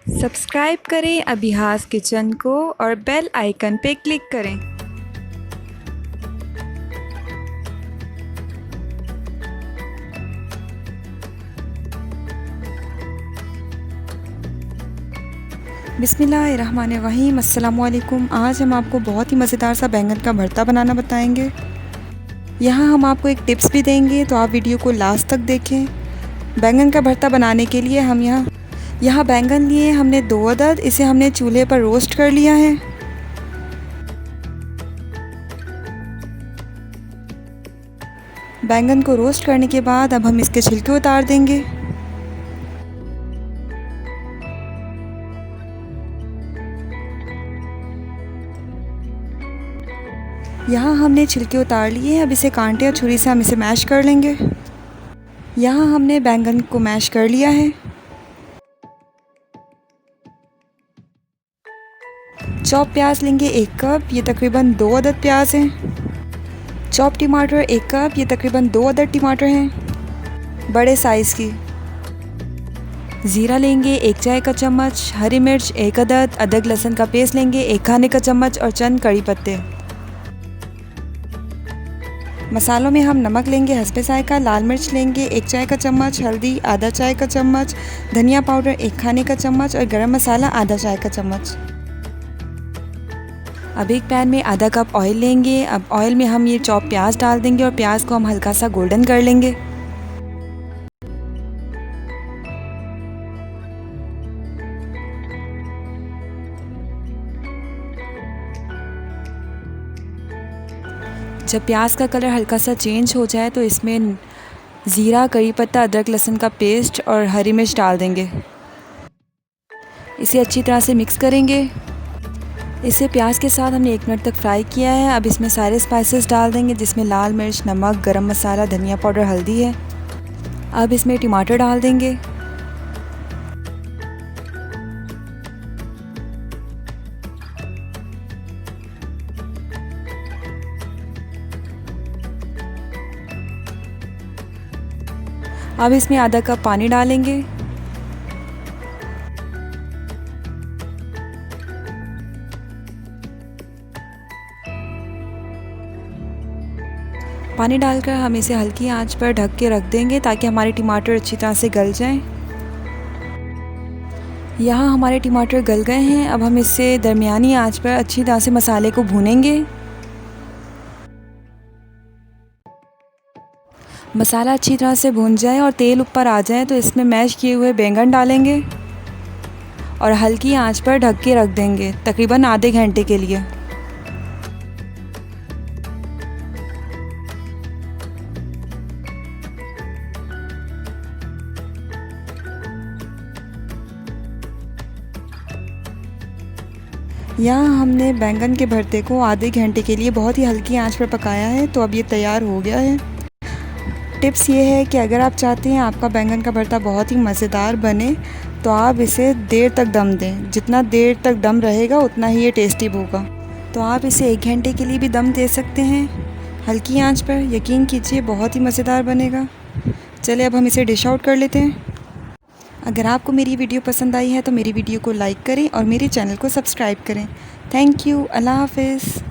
Subscribe करें अभिहास kitchen को और बेल आइकन पे क्लिक करें। बिस्मिल्लाहिर्रहमानिर्रहीम। अस्सलामुअलैकुम। आज हम आपको बहुत ही मज़ेदार सा बैंगन का भरता बनाना बताएंगे। यहाँ हम आपको एक टिप्स भी देंगे, तो आप वीडियो को लास्ट तक देखें। बैंगन का भरता बनाने के लिए हम यहाँ बैंगन लिए हमने 2 अदद। इसे हमने चूल्हे पर रोस्ट कर लिया है। बैंगन को रोस्ट करने के बाद अब हम इसके छिलके उतार देंगे। यहाँ हमने छिलके उतार लिए हैं। अब इसे कांटे और छुरी से हम इसे मैश कर लेंगे। यहाँ हमने बैंगन को मैश कर लिया है। चॉप प्याज लेंगे 1 कप, ये तकरीबन 2 अदद प्याज हैं। चॉप टमाटर 1 कप, ये तकरीबन 2 अदद टमाटर हैं बड़े साइज़ की। ज़ीरा लेंगे 1 चाय का चम्मच, हरी मिर्च 1 अदद, अदरक लहसुन का पेस्ट लेंगे 1 खाने का चम्मच और चंद कड़ी पत्ते। मसालों में हम नमक लेंगे हस्बे ज़ायक़ा, लाल मिर्च लेंगे 1 चाय का चम्मच, हल्दी आधा चाय का चम्मच, धनिया पाउडर 1 खाने का चम्मच और गरम मसाला आधा चाय का चम्मच। अब एक पैन में आधा कप ऑयल लेंगे। अब ऑयल में हम ये चॉप प्याज डाल देंगे और प्याज को हम हल्का सा गोल्डन कर लेंगे। जब प्याज का कलर हल्का सा चेंज हो जाए तो इसमें ज़ीरा, करी पत्ता, अदरक लहसुन का पेस्ट और हरी मिर्च डाल देंगे। इसे अच्छी तरह से मिक्स करेंगे। इसे प्याज के साथ हमने 1 मिनट तक फ्राई किया है। अब इसमें सारे स्पाइसेस डाल देंगे, जिसमें लाल मिर्च, नमक, गरम मसाला, धनिया पाउडर, हल्दी है। अब इसमें टमाटर डाल देंगे। अब इसमें आधा कप पानी डालेंगे। पानी डालकर हम इसे हल्की आंच पर ढक के रख देंगे ताकि हमारे टमाटर अच्छी तरह से गल जाएं। यहाँ हमारे टमाटर गल गए हैं। अब हम इसे दरमियानी आंच पर अच्छी तरह से मसाले को भूनेंगे। मसाला अच्छी तरह से भून जाए और तेल ऊपर आ जाए तो इसमें मैश किए हुए बैंगन डालेंगे और हल्की आंच पर ढक के रख देंगे तकरीबन आधे घंटे के लिए। यहाँ हमने बैंगन के भरते को आधे घंटे के लिए बहुत ही हल्की आंच पर पकाया है, तो अब ये तैयार हो गया है। टिप्स ये है कि अगर आप चाहते हैं आपका बैंगन का भरता बहुत ही मज़ेदार बने तो आप इसे देर तक दम दें। जितना देर तक दम रहेगा उतना ही ये टेस्टी होगा। तो आप इसे 1 घंटे के लिए भी दम दे सकते हैं हल्की आंच पर। यकीन कीजिए बहुत ही मज़ेदार बनेगा। चलिए अब हम इसे डिश आउट कर लेते हैं। अगर आपको मेरी वीडियो पसंद आई है तो मेरी वीडियो को लाइक करें और मेरे चैनल को सब्सक्राइब करें। Thank you. अल्लाह हाफ़िज़।